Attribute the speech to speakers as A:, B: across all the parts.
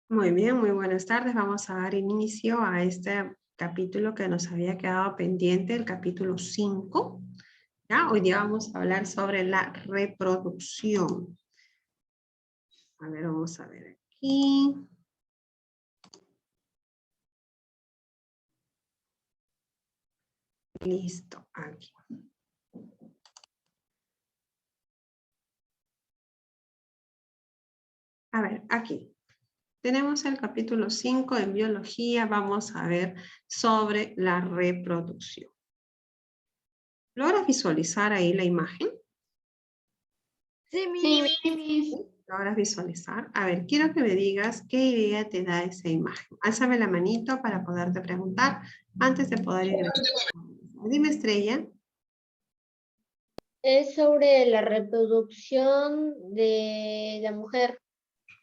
A: Muy bien, muy buenas tardes. Vamos a dar inicio a este capítulo que nos había quedado pendiente, el capítulo 5. ¿Ya? Hoy día vamos a hablar sobre la reproducción. A ver, vamos a ver aquí. Listo, aquí. A ver, aquí. Tenemos el capítulo 5 en biología. Vamos a ver sobre la reproducción. ¿Logras visualizar ahí la imagen?
B: Sí, Miss.
A: ¿Logras visualizar? A ver, quiero que me digas qué idea te da esa imagen. Álzame la manito para poderte preguntar antes de poder ingresar. Dime, Estrella.
B: Es sobre la reproducción de la mujer.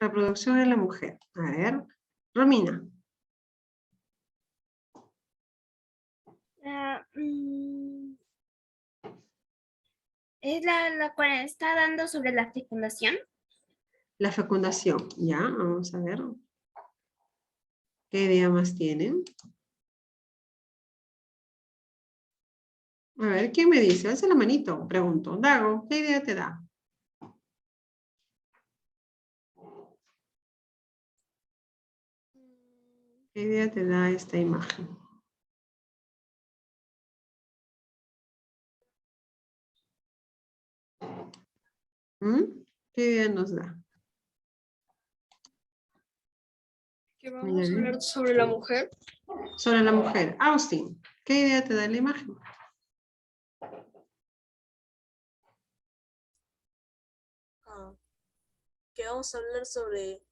A: Reproducción de la mujer. A ver, Romina.
C: Es la cual está dando sobre la fecundación.
A: La fecundación. Ya, vamos a ver. ¿Qué idea más tienen? A ver, ¿quién me dice? Alza la manito, pregunto. Dago, ¿qué idea te da? ¿Qué idea te da esta imagen? ¿Qué idea nos da?
D: Que vamos a hablar sobre la mujer.
A: Sobre la mujer. Austin, ¿qué idea te da la imagen?
D: Que vamos a hablar sobre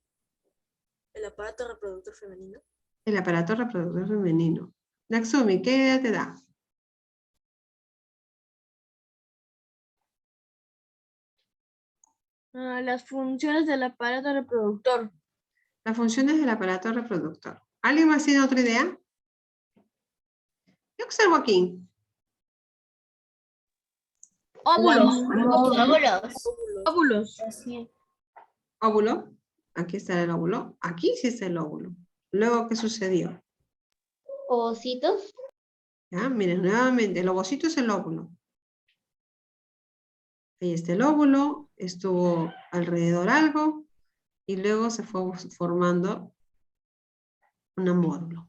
D: el aparato reproductor femenino.
A: El aparato reproductor femenino. Natsumi, ¿qué idea te da?
B: Las funciones del aparato reproductor.
A: Las funciones del aparato reproductor. ¿Alguien más tiene otra idea? Yo observo aquí.
B: Óvulos.
D: Óvulos.
A: Óvulo. Aquí está el óvulo. Aquí sí está el óvulo. Luego, ¿qué sucedió?
B: Ovocitos.
A: Ya, miren, nuevamente, el ovocito es el óvulo. Ahí está el óvulo, estuvo alrededor algo, y luego se fue formando un módulo.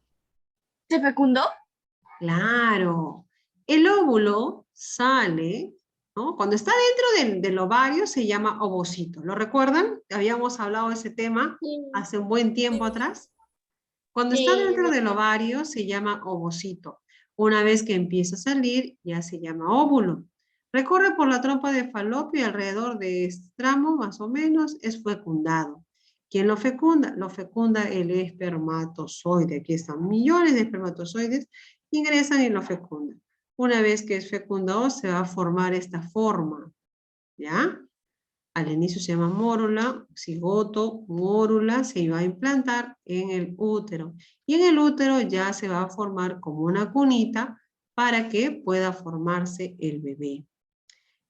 B: ¿Se fecundó?
A: Claro. El óvulo sale, ¿no? Cuando está dentro del ovario se llama ovocito. ¿Lo recuerdan? Habíamos hablado de ese tema hace un buen tiempo atrás. Cuando está dentro del ovario se llama ovocito. Una vez que empieza a salir ya se llama óvulo. Recorre por la trompa de falopio y alrededor de este tramo, más o menos, es fecundado. ¿Quién lo fecunda? Lo fecunda el espermatozoide. Aquí están millones de espermatozoides, ingresan y lo fecundan. Una vez que es fecundado se va a formar esta forma, ¿ya? Al inicio se llama mórula, cigoto, mórula, se va a implantar en el útero. Y en el útero ya se va a formar como una cunita para que pueda formarse el bebé.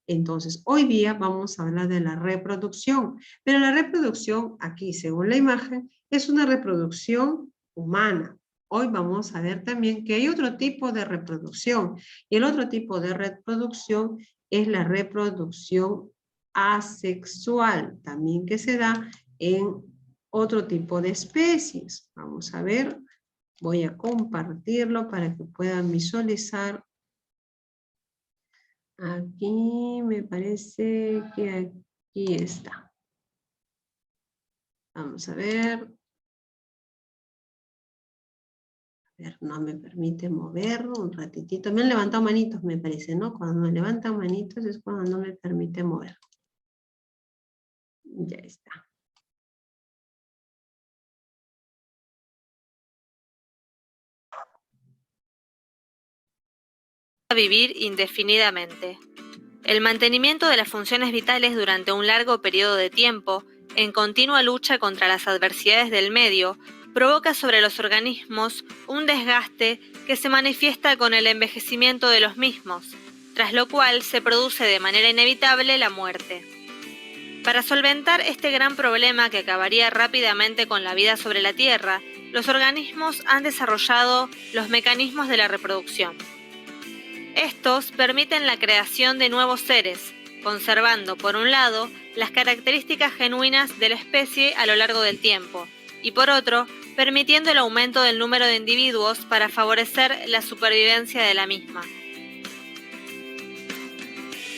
A: Entonces, hoy día vamos a hablar de la reproducción. Pero la reproducción, aquí según la imagen, es una reproducción humana. Hoy vamos a ver también que hay otro tipo de reproducción. Y el otro tipo de reproducción es la reproducción asexual, también que se da en otro tipo de especies. Vamos a ver, voy a compartirlo para que puedan visualizar. Aquí me parece que aquí está. Vamos a ver. A ver, no me permite mover un ratitito. Me han levantado manitos, me parece, ¿no? Cuando me levantan manitos es cuando no me permite mover. Ya está.
E: Vivir indefinidamente. El mantenimiento de las funciones vitales durante un largo periodo de tiempo, en continua lucha contra las adversidades del medio, provoca sobre los organismos un desgaste que se manifiesta con el envejecimiento de los mismos, tras lo cual se produce de manera inevitable la muerte. El mantenimiento de las funciones vitales durante un largo periodo de tiempo, en continua lucha contra las adversidades del medio, provoca sobre los organismos un desgaste que se manifiesta con el envejecimiento de los mismos, tras lo cual se produce de manera inevitable la muerte. El mantenimiento de las funciones vitales durante un largo periodo de tiempo, en continua lucha contra las adversidades del medio, provoca sobre los organismos un desgaste que se manifiesta con el envejecimiento de los mismos, tras lo cual se produce de manera inevitable la muerte. Para solventar este gran problema que acabaría rápidamente con la vida sobre la Tierra, los organismos han desarrollado los mecanismos de la reproducción. Estos permiten la creación de nuevos seres, conservando, por un lado, las características genuinas de la especie a lo largo del tiempo, y por otro, permitiendo el aumento del número de individuos para favorecer la supervivencia de la misma.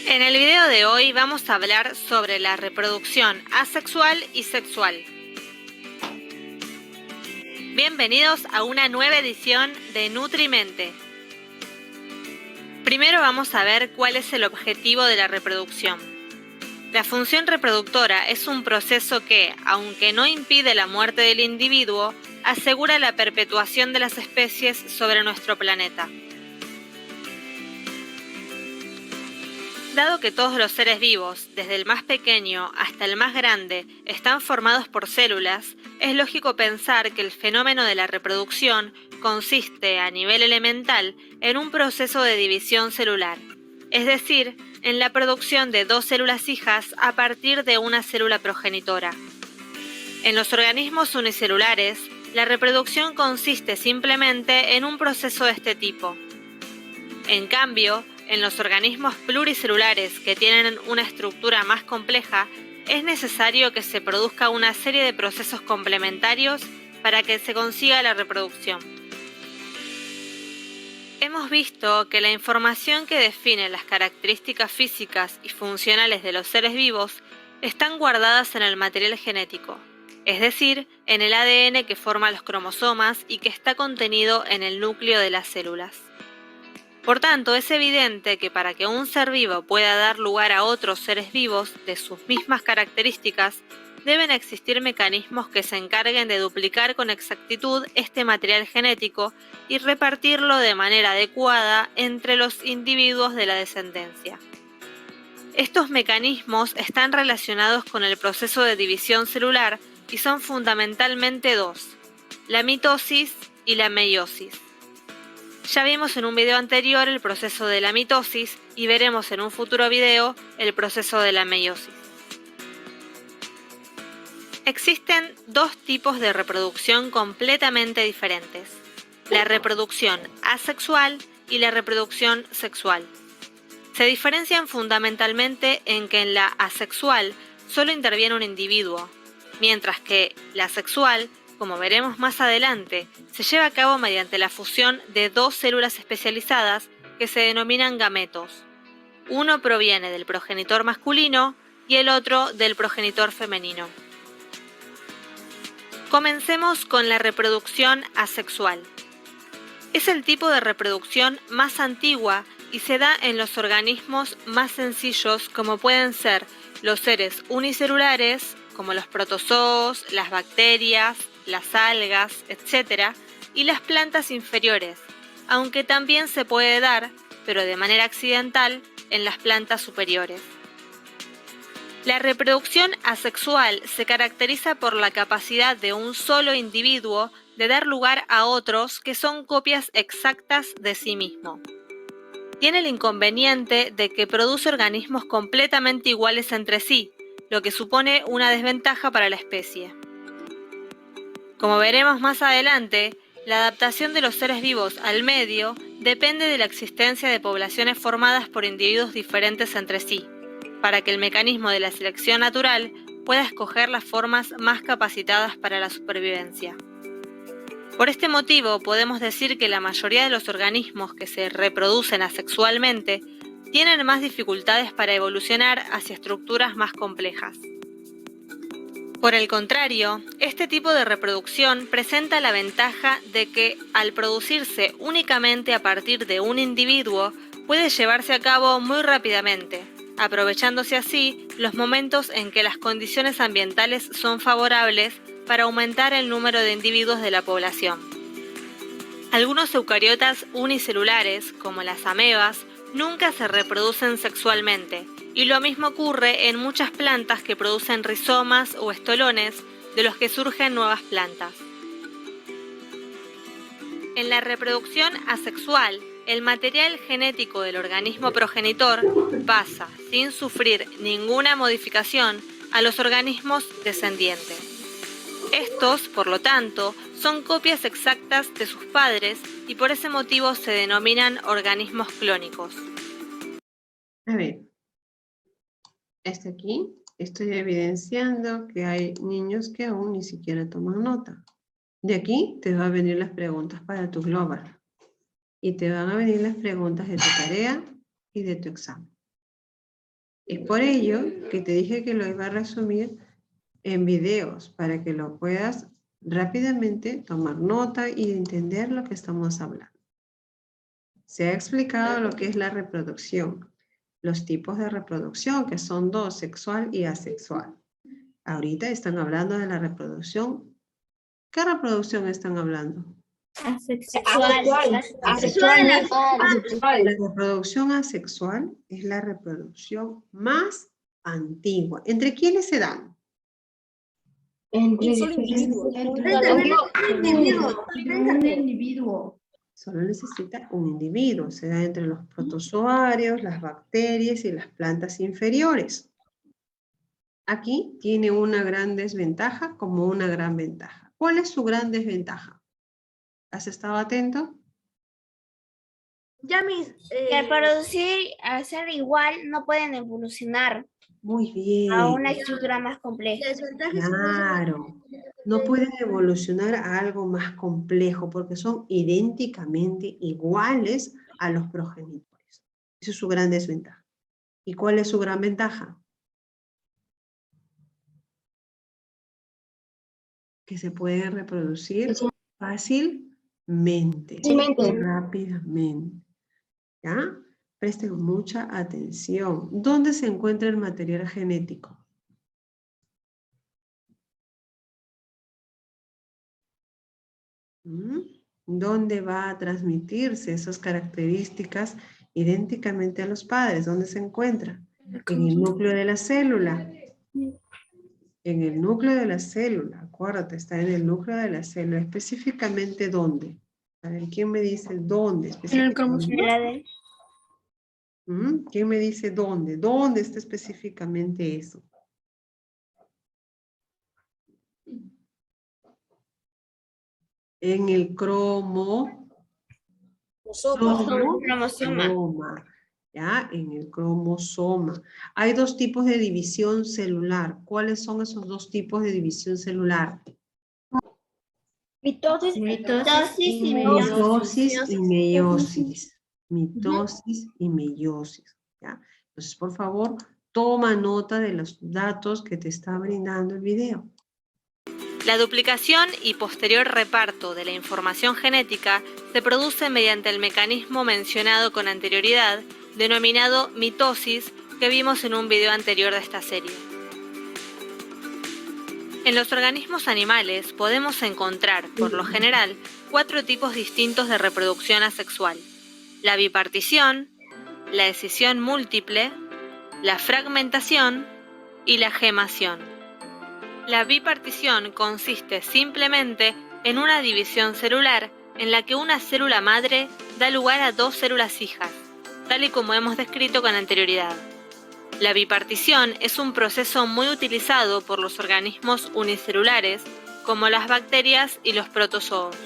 E: En el video de hoy vamos a hablar sobre la reproducción asexual y sexual. Bienvenidos a una nueva edición de Nutrimente. Primero vamos a ver cuál es el objetivo de la reproducción. La función reproductora es un proceso que, aunque no impide la muerte del individuo, asegura la perpetuación de las especies sobre nuestro planeta. Dado que todos los seres vivos, desde el más pequeño hasta el más grande, están formados por células, es lógico pensar que el fenómeno de la reproducción consiste a nivel elemental en un proceso de división celular, es decir, en la producción de dos células hijas a partir de una célula progenitora. En los organismos unicelulares, la reproducción consiste simplemente en un proceso de este tipo. En cambio, en los organismos pluricelulares que tienen una estructura más compleja, es necesario que se produzca una serie de procesos complementarios para que se consiga la reproducción. Hemos visto que la información que define las características físicas y funcionales de los seres vivos están guardadas en el material genético, es decir, en el ADN que forma los cromosomas y que está contenido en el núcleo de las células. Por tanto, es evidente que para que un ser vivo pueda dar lugar a otros seres vivos de sus mismas características, deben existir mecanismos que se encarguen de duplicar con exactitud este material genético y repartirlo de manera adecuada entre los individuos de la descendencia. Estos mecanismos están relacionados con el proceso de división celular y son fundamentalmente dos: la mitosis y la meiosis. Ya vimos en un video anterior el proceso de la mitosis y veremos en un futuro video el proceso de la meiosis. Existen dos tipos de reproducción completamente diferentes: la reproducción asexual y la reproducción sexual. Se diferencian fundamentalmente en que en la asexual solo interviene un individuo, mientras que la sexual, como veremos más adelante, se lleva a cabo mediante la fusión de dos células especializadas que se denominan gametos. Uno proviene del progenitor masculino y el otro del progenitor femenino. Comencemos con la reproducción asexual. Es el tipo de reproducción más antigua y se da en los organismos más sencillos, como pueden ser los seres unicelulares, como los protozoos, las bacterias, las algas, etc., y las plantas inferiores, aunque también se puede dar, pero de manera accidental, en las plantas superiores. La reproducción asexual se caracteriza por la capacidad de un solo individuo de dar lugar a otros que son copias exactas de sí mismo. Tiene el inconveniente de que produce organismos completamente iguales entre sí, lo que supone una desventaja para la especie. Como veremos más adelante, la adaptación de los seres vivos al medio depende de la existencia de poblaciones formadas por individuos diferentes entre sí, para que el mecanismo de la selección natural pueda escoger las formas más capacitadas para la supervivencia. Por este motivo, podemos decir que la mayoría de los organismos que se reproducen asexualmente tienen más dificultades para evolucionar hacia estructuras más complejas. Por el contrario, este tipo de reproducción presenta la ventaja de que, al producirse únicamente a partir de un individuo, puede llevarse a cabo muy rápidamente, aprovechándose así los momentos en que las condiciones ambientales son favorables para aumentar el número de individuos de la población. Algunos eucariotas unicelulares, como las amebas, nunca se reproducen sexualmente, y lo mismo ocurre en muchas plantas que producen rizomas o estolones, de los que surgen nuevas plantas. En la reproducción asexual, el material genético del organismo progenitor pasa, sin sufrir ninguna modificación, a los organismos descendientes. Estos, por lo tanto, son copias exactas de sus padres y por ese motivo se denominan organismos clónicos.
A: A ver, aquí estoy evidenciando que hay niños que aún ni siquiera toman nota. De aquí te van a venir las preguntas para tu global. Y te van a venir las preguntas de tu tarea y de tu examen. Es por ello que te dije que lo iba a resumir en videos para que lo puedas rápidamente tomar nota y entender lo que estamos hablando. Se ha explicado lo que es la reproducción, los tipos de reproducción, que son dos, sexual y asexual. Ahorita están hablando de la reproducción. ¿Qué reproducción están hablando?
C: Asexual.
A: La reproducción asexual es la reproducción más antigua. ¿Entre quiénes se dan?
D: Un solo individuo.
A: Solo necesita un individuo. Se da entre los protozoarios, las bacterias y las plantas inferiores. Aquí tiene una gran desventaja como una gran ventaja. ¿Cuál es su gran desventaja? ¿Has estado atento?
C: Que al producir, al ser igual, no pueden evolucionar
A: Muy bien.
C: a una estructura más compleja.
A: Claro. No pueden evolucionar a algo más complejo porque son idénticamente iguales a los progenitores. Esa es su gran desventaja. ¿Y cuál es su gran ventaja? Que se pueden reproducir fácilmente, rápidamente. ¿Ya? Presten mucha atención. ¿Dónde se encuentra el material genético? ¿Dónde va a transmitirse esas características idénticamente a los padres? ¿Dónde se encuentra? En el núcleo de la célula. En el núcleo de la célula, acuérdate, está en el núcleo de la célula. ¿Específicamente dónde? A ver, ¿quién me dice dónde? Específicamente? ¿Quién me dice dónde? ¿Dónde está específicamente eso? En el cromosoma. ¿Ya? En el cromosoma. Hay dos tipos de división celular. ¿Cuáles son esos dos tipos de división celular?
C: Mitosis y
A: meiosis. Mitosis y meiosis. ¿Ya? Entonces, por favor, toma nota de los datos que te está brindando el video.
E: La duplicación y posterior reparto de la información genética se produce mediante el mecanismo mencionado con anterioridad, denominado mitosis, que vimos en un video anterior de esta serie. En los organismos animales podemos encontrar, por lo general, 4 tipos distintos de reproducción asexual: la bipartición, la escisión múltiple, la fragmentación y la gemación. La bipartición consiste simplemente en una división celular en la que una célula madre da lugar a 2 células hijas, tal y como hemos descrito con anterioridad. La bipartición es un proceso muy utilizado por los organismos unicelulares, como las bacterias y los protozoos.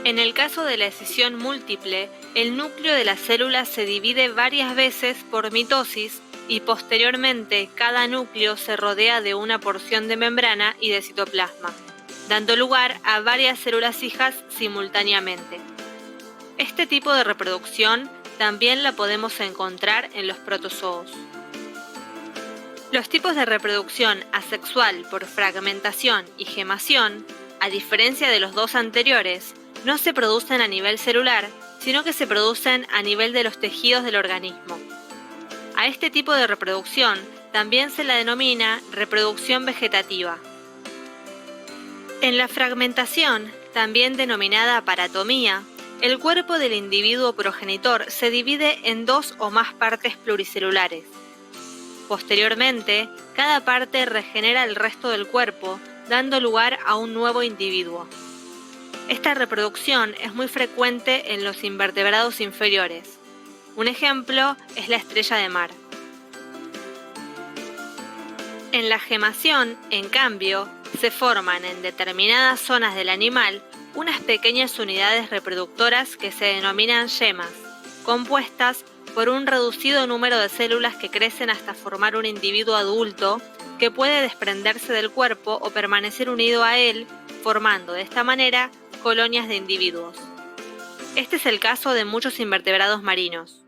E: En el caso de la escisión múltiple, el núcleo de la célula se divide varias veces por mitosis y posteriormente cada núcleo se rodea de una porción de membrana y de citoplasma, dando lugar a varias células hijas simultáneamente. Este tipo de reproducción también la podemos encontrar en los protozoos. Los tipos de reproducción asexual por fragmentación y gemación, a diferencia de los dos anteriores, no se producen a nivel celular, sino que se producen a nivel de los tejidos del organismo. A este tipo de reproducción también se la denomina reproducción vegetativa. En la fragmentación, también denominada paratomía, el cuerpo del individuo progenitor se divide en 2 o más partes pluricelulares. Posteriormente, cada parte regenera el resto del cuerpo, dando lugar a un nuevo individuo. Esta reproducción es muy frecuente en los invertebrados inferiores. Un ejemplo es la estrella de mar. En la gemación, en cambio, se forman en determinadas zonas del animal unas pequeñas unidades reproductoras que se denominan yemas, compuestas por un reducido número de células que crecen hasta formar un individuo adulto que puede desprenderse del cuerpo o permanecer unido a él, formando de esta manera colonias de individuos. Este es el caso de muchos invertebrados marinos.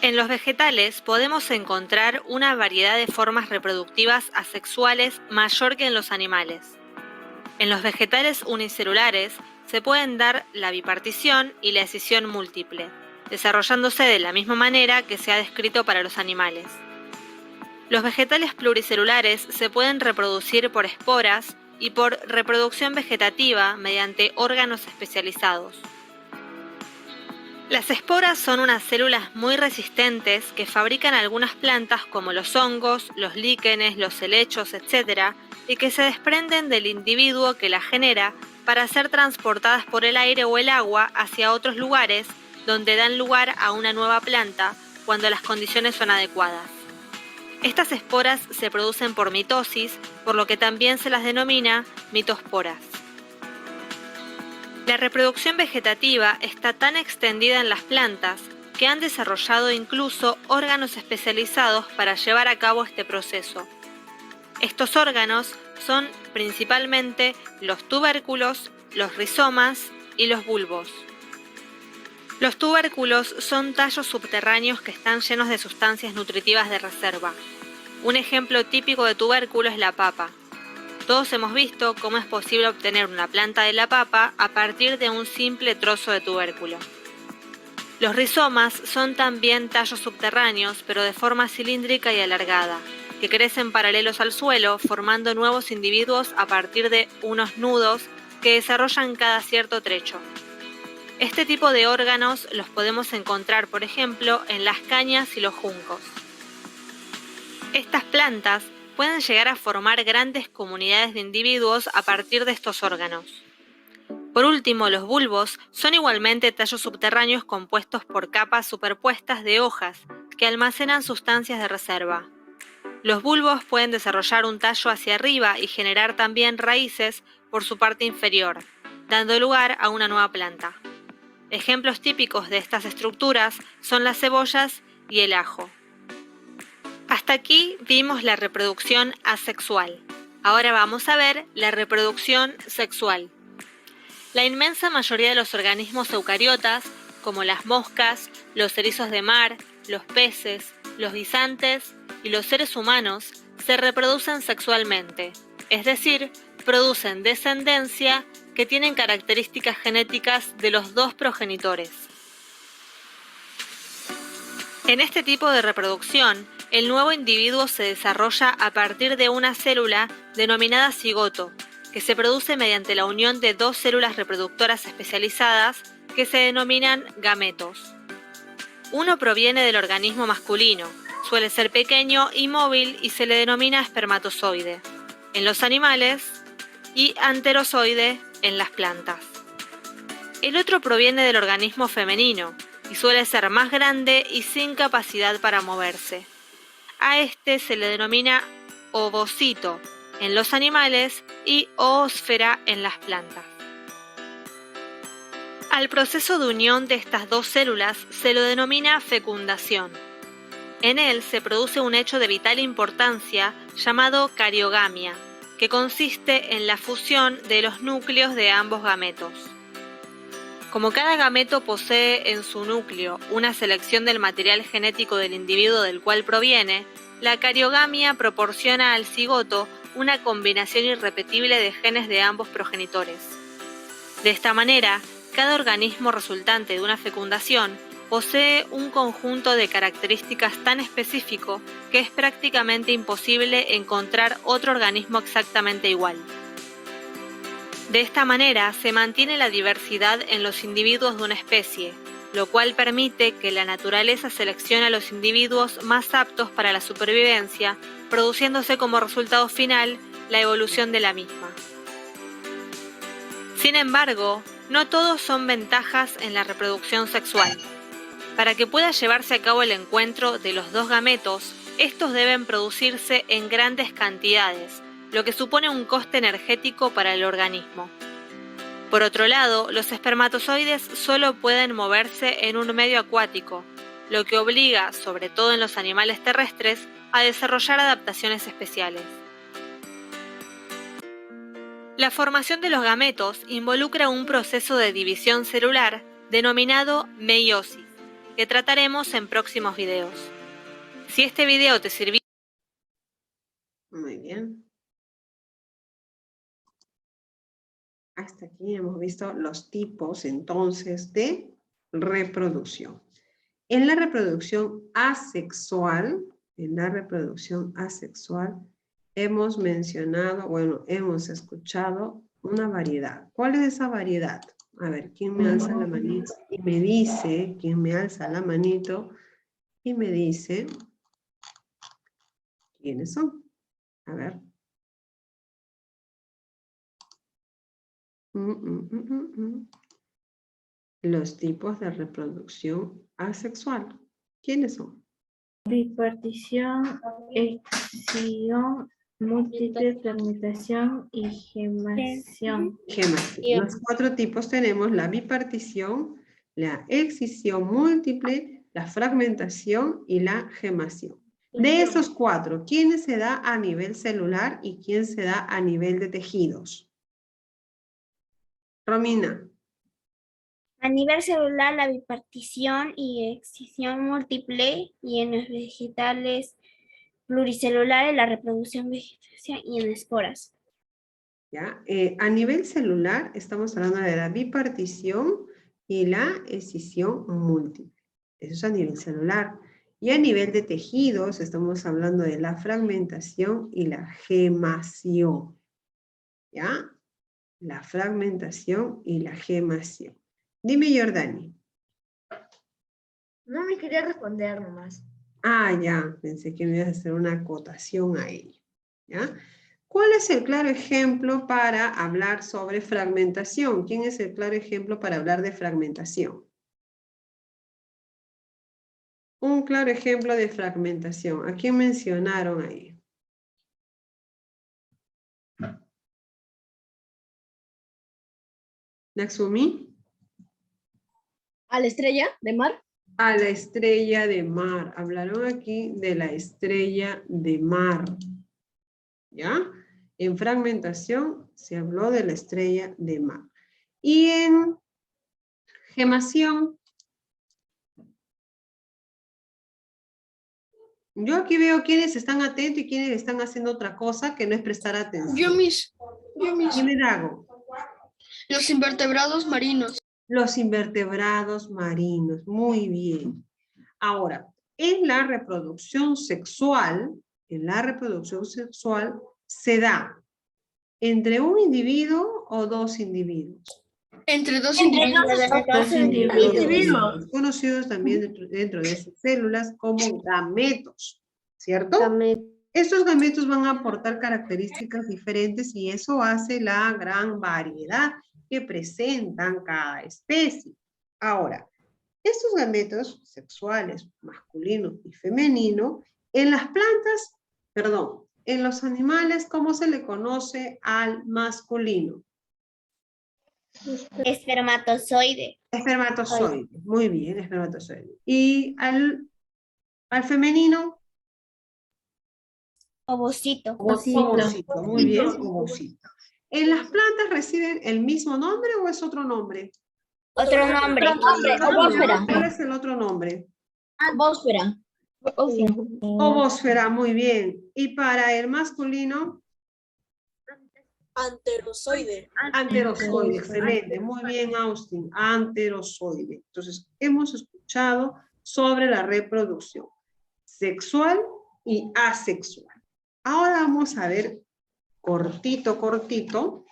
E: En los vegetales podemos encontrar una variedad de formas reproductivas asexuales mayor que en los animales. En los vegetales unicelulares se pueden dar la bipartición y la escisión múltiple, desarrollándose de la misma manera que se ha descrito para los animales. Los vegetales pluricelulares se pueden reproducir por esporas y por reproducción vegetativa mediante órganos especializados. Las esporas son unas células muy resistentes que fabrican algunas plantas como los hongos, los líquenes, los helechos, etc., y que se desprenden del individuo que las genera para ser transportadas por el aire o el agua hacia otros lugares donde dan lugar a una nueva planta cuando las condiciones son adecuadas. Estas esporas se producen por mitosis, por lo que también se las denomina mitosporas. La reproducción vegetativa está tan extendida en las plantas que han desarrollado incluso órganos especializados para llevar a cabo este proceso. Estos órganos son principalmente los tubérculos, los rizomas y los bulbos. Los tubérculos son tallos subterráneos que están llenos de sustancias nutritivas de reserva. Un ejemplo típico de tubérculo es la papa. Todos hemos visto cómo es posible obtener una planta de la papa a partir de un simple trozo de tubérculo. Los rizomas son también tallos subterráneos, pero de forma cilíndrica y alargada, que crecen paralelos al suelo, formando nuevos individuos a partir de unos nudos que desarrollan cada cierto trecho. Este tipo de órganos los podemos encontrar, por ejemplo, en las cañas y los juncos. Estas plantas pueden llegar a formar grandes comunidades de individuos a partir de estos órganos. Por último, los bulbos son igualmente tallos subterráneos compuestos por capas superpuestas de hojas que almacenan sustancias de reserva. Los bulbos pueden desarrollar un tallo hacia arriba y generar también raíces por su parte inferior, dando lugar a una nueva planta. Ejemplos típicos de estas estructuras son las cebollas y el ajo. Hasta aquí vimos la reproducción asexual. Ahora vamos a ver la reproducción sexual. La inmensa mayoría de los organismos eucariotas, como las moscas, los erizos de mar, los peces, los guisantes y los seres humanos, se reproducen sexualmente, es decir, producen descendencia que tienen características genéticas de los dos progenitores. En este tipo de reproducción, el nuevo individuo se desarrolla a partir de una célula denominada cigoto, que se produce mediante la unión de dos células reproductoras especializadas que se denominan gametos. Uno proviene del organismo masculino, suele ser pequeño y móvil y se le denomina espermatozoide en los animales y anterozoide en las plantas. El otro proviene del organismo femenino y suele ser más grande y sin capacidad para moverse. A este se le denomina ovocito en los animales y oósfera en las plantas. Al proceso de unión de estas dos células se lo denomina fecundación. En él se produce un hecho de vital importancia llamado cariogamia, que consiste en la fusión de los núcleos de ambos gametos. Como cada gameto posee en su núcleo una selección del material genético del individuo del cual proviene, la cariogamia proporciona al cigoto una combinación irrepetible de genes de ambos progenitores. De esta manera, cada organismo resultante de una fecundación posee un conjunto de características tan específico que es prácticamente imposible encontrar otro organismo exactamente igual. De esta manera se mantiene la diversidad en los individuos de una especie, lo cual permite que la naturaleza seleccione a los individuos más aptos para la supervivencia, produciéndose como resultado final la evolución de la misma. Sin embargo, no todos son ventajas en la reproducción sexual. Para que pueda llevarse a cabo el encuentro de los dos gametos, Estos deben producirse en grandes cantidades, lo que supone un coste energético para el organismo. Por otro lado, los espermatozoides solo pueden moverse en un medio acuático, lo que obliga, sobre todo en los animales terrestres, a desarrollar adaptaciones especiales. La formación de los gametos involucra un proceso de división celular denominado meiosis, que trataremos en próximos videos. Si este video te sirvió...
A: Muy bien. Hasta aquí hemos visto los tipos, entonces, de reproducción. En la reproducción asexual, hemos mencionado, bueno, hemos escuchado una variedad. ¿Cuál es esa variedad? A ver, ¿quién me alza la manito? Y me dice, ¿quién me alza la manito? Y me dice, ¿quiénes son? A ver. Los tipos de reproducción asexual. ¿Quiénes son?
F: Bipartición, excisión, múltiple fermentación y gemación.
A: Gemación. Los 4 tipos tenemos la bipartición, la excisión múltiple, la fragmentación y la gemación. De esos 4, ¿quién se da a nivel celular y quién se da a nivel de tejidos? Romina.
C: A nivel celular, la bipartición y excisión múltiple, y en los vegetales pluricelulares, la reproducción vegetación y en esporas.
A: ¿Ya? A nivel celular estamos hablando de la bipartición y la excisión múltiple. Eso es a nivel celular. Y a nivel de tejidos estamos hablando de la fragmentación y la gemación. ¿Ya? La fragmentación y la gemación. Dime, Jordani.
B: No me quería responder nomás.
A: Ah, ya, pensé que me ibas a hacer una acotación a ello. ¿Ya? ¿Cuál es el claro ejemplo para hablar sobre fragmentación? ¿Quién es el claro ejemplo para hablar de fragmentación? Un claro ejemplo de fragmentación. ¿A quién mencionaron ahí? ¿Natsumi?
B: ¿A la estrella de mar?
A: A la estrella de mar. Hablaron aquí de la estrella de mar. ¿Ya? En fragmentación se habló de la estrella de mar. Y en gemación, yo aquí veo quienes están atentos y quienes están haciendo otra cosa que no es prestar atención.
G: Yo mismo.
A: Dime, Dago.
G: Los invertebrados marinos.
A: Los invertebrados marinos. Muy bien. Ahora, en la reproducción sexual se da entre un individuo o 2 individuos.
G: Entre dos individuos.
A: Conocidos también dentro de esas células como gametos, ¿cierto? Estos gametos van a aportar características diferentes y eso hace la gran variedad que presentan cada especie. Ahora, estos gametos sexuales, masculino y femenino, en las plantas, en los animales, ¿cómo se le conoce al masculino?
C: Espermatozoide.
A: Espermatozoide, muy bien, espermatozoide. ¿Y al femenino?
C: Ovocito.
A: Ovocito, muy bien, ovocito. ¿En las plantas reciben el mismo nombre o es otro nombre?
C: Otro nombre.
A: ¿Cuál es el otro nombre?
B: Atmósfera.
A: Ovósfera, muy bien. ¿Y para el masculino?
D: Anterozoide.
A: Anterozoide, excelente. Muy bien, Austin. Anterozoide. Entonces, hemos escuchado sobre la reproducción sexual y asexual. Ahora vamos a ver cortito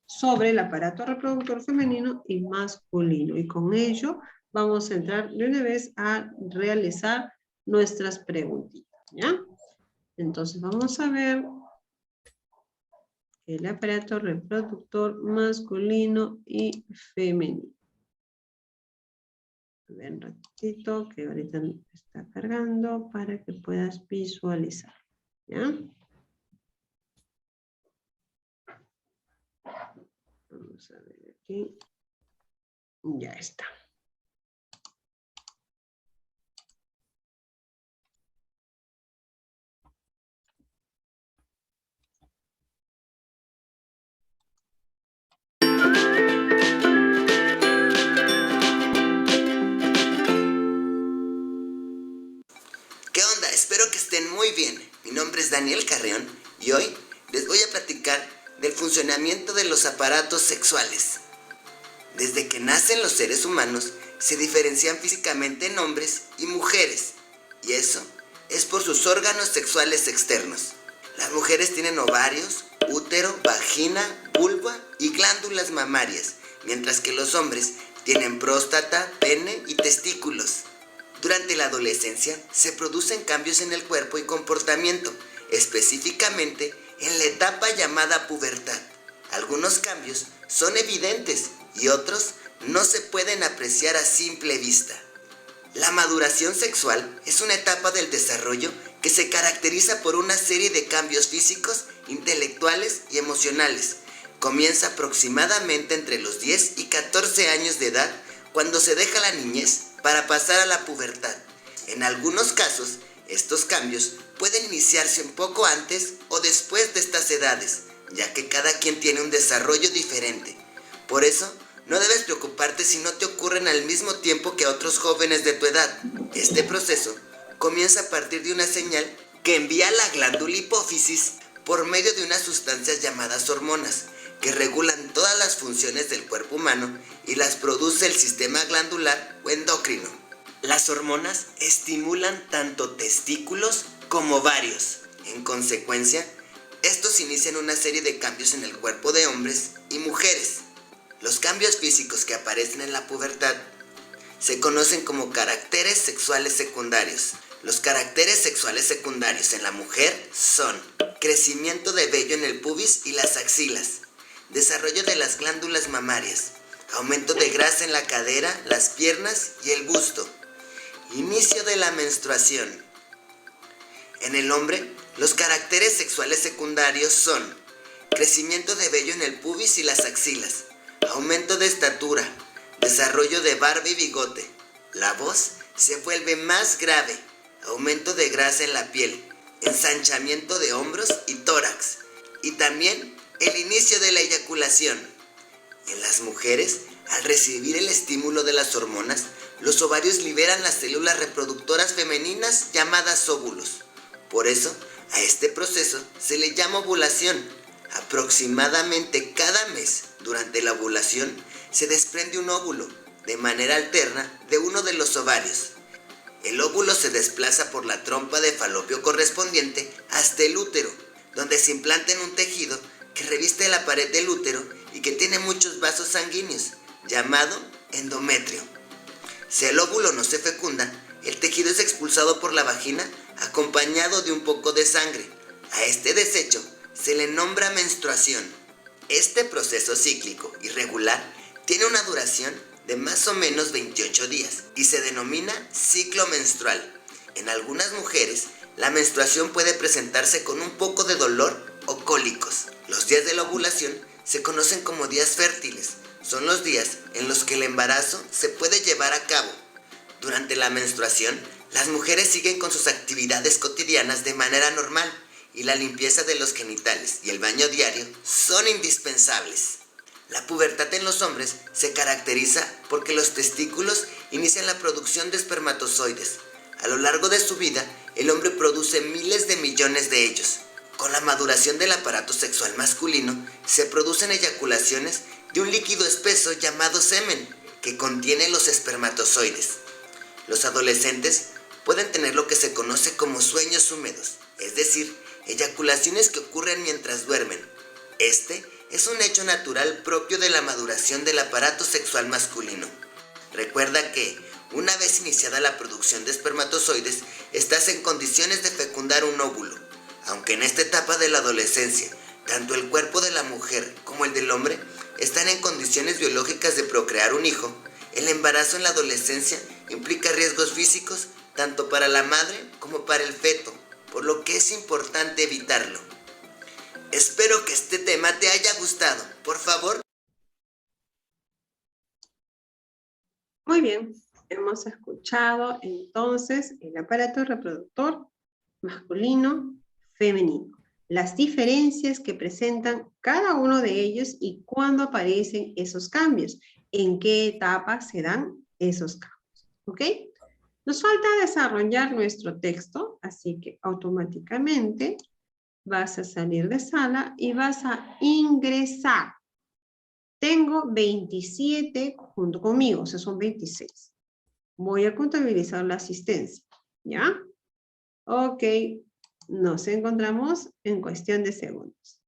A: sobre el aparato reproductor femenino y masculino. Y con ello vamos a entrar de una vez a realizar nuestras preguntitas, ¿ya? Entonces vamos a ver el aparato reproductor masculino y femenino. A ver un ratito que ahorita está cargando para que puedas visualizar. ¿Ya? Vamos a ver aquí. Ya está.
H: ¿Qué onda? Espero que estén muy bien. Mi nombre es Daniel Carreón y hoy les voy a platicar del funcionamiento de los aparatos sexuales. Desde que nacen los seres humanos, se diferencian físicamente en hombres y mujeres, y eso es por sus órganos sexuales externos. Las mujeres tienen ovarios, útero, vagina, vulva y glándulas mamarias, mientras que los hombres tienen próstata, pene y testículos. Durante la adolescencia se producen cambios en el cuerpo y comportamiento, específicamente en la etapa llamada pubertad. Algunos cambios son evidentes y otros no se pueden apreciar a simple vista. La maduración sexual es una etapa del desarrollo que se caracteriza por una serie de cambios físicos, intelectuales y emocionales. Comienza aproximadamente entre los 10 y 14 años de edad, cuando se deja la niñez para pasar a la pubertad. En algunos casos, estos cambios pueden iniciarse un poco antes o después de estas edades, ya que cada quien tiene un desarrollo diferente. Por eso, no debes preocuparte si no te ocurren al mismo tiempo que a otros jóvenes de tu edad. Este proceso comienza a partir de una señal que envía la glándula hipófisis por medio de unas sustancias llamadas hormonas, que regulan todas las funciones del cuerpo humano y las produce el sistema glandular o endocrino. Las hormonas estimulan tanto testículos como ovarios. En consecuencia, estos inician una serie de cambios en el cuerpo de hombres y mujeres. Los cambios físicos que aparecen en la pubertad se conocen como caracteres sexuales secundarios. Los caracteres sexuales secundarios en la mujer son crecimiento de vello en el pubis y las axilas, desarrollo de las glándulas mamarias, aumento de grasa en la cadera, las piernas y el busto, inicio de la menstruación. En el hombre, los caracteres sexuales secundarios son crecimiento de vello en el pubis y las axilas, aumento de estatura, desarrollo de barba y bigote. La voz se vuelve más grave, aumento de grasa en la piel, ensanchamiento de hombros y tórax, y también el inicio de la eyaculación. En las mujeres, al recibir el estímulo de las hormonas, los ovarios liberan las células reproductoras femeninas llamadas óvulos. Por eso, a este proceso se le llama ovulación. Aproximadamente cada mes, durante la ovulación, se desprende un óvulo, de manera alterna, de uno de los ovarios. El óvulo se desplaza por la trompa de falopio correspondiente hasta el útero, donde se implanta en un tejido que reviste la pared del útero y que tiene muchos vasos sanguíneos, llamado endometrio. Si el óvulo no se fecunda, el tejido es expulsado por la vagina acompañado de un poco de sangre. A este desecho se le nombra menstruación. Este proceso cíclico irregular tiene una duración de más o menos 28 días y se denomina ciclo menstrual. En algunas mujeres, la menstruación puede presentarse con un poco de dolor o cólicos. Los días de la ovulación se conocen como días fértiles. Son los días en los que el embarazo se puede llevar a cabo. Durante la menstruación, las mujeres siguen con sus actividades cotidianas de manera normal y la limpieza de los genitales y el baño diario son indispensables. La pubertad en los hombres se caracteriza porque los testículos inician la producción de espermatozoides. A lo largo de su vida, el hombre produce miles de millones de ellos. Con la maduración del aparato sexual masculino, se producen eyaculaciones de un líquido espeso llamado semen, que contiene los espermatozoides. Los adolescentes pueden tener lo que se conoce como sueños húmedos, es decir, eyaculaciones que ocurren mientras duermen. Este es un hecho natural propio de la maduración del aparato sexual masculino. Recuerda que, una vez iniciada la producción de espermatozoides, estás en condiciones de fecundar un óvulo. Aunque en esta etapa de la adolescencia, tanto el cuerpo de la mujer como el del hombre están en condiciones biológicas de procrear un hijo, el embarazo en la adolescencia implica riesgos físicos tanto para la madre como para el feto, por lo que es importante evitarlo. Espero que este tema te haya gustado. Por favor.
A: Muy bien, hemos escuchado entonces el aparato reproductor masculino, femenino, las diferencias que presentan cada uno de ellos y cuándo aparecen esos cambios, en qué etapa se dan esos cambios, ¿ok? Nos falta desarrollar nuestro texto, así que automáticamente vas a salir de sala y vas a ingresar. Tengo 27 junto conmigo, o sea, son 26. Voy a contabilizar la asistencia, ¿ya? Ok, nos encontramos en cuestión de segundos.